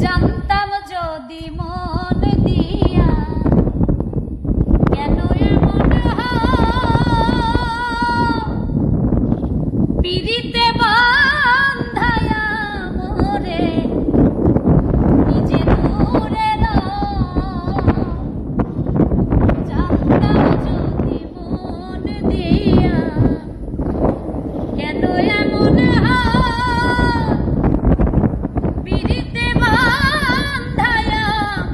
জানতাম যদি মন দিয়া কেন এমন পিরিতে বান্ধায়া মোরে নিজে দূরে জানতাম যদি মন দিয়া কেন এমন পিরিতে বান্ধায়া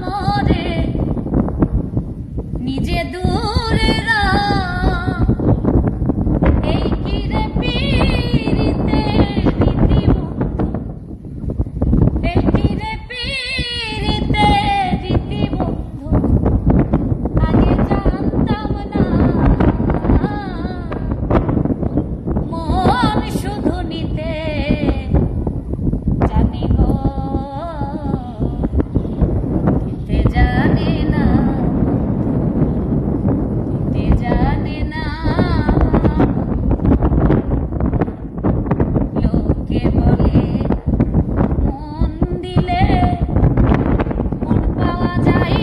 মোরে নিজে দূরে এই কিরে পিরিতে রীতিবন্ধু এই কিরে পিরিতে রীতিবন্ধু আগে জানতাম না মন শুধু নিতে জানি গো দিতে জানে না দিতে জানে না লোকে বলে মন দিলে মন পাওয়া যায়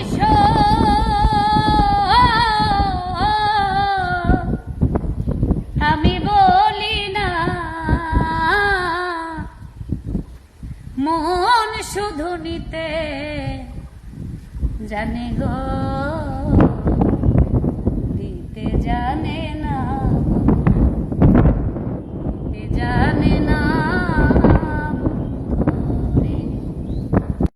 আমি বলি না মন শুধু নিতে জানে গো।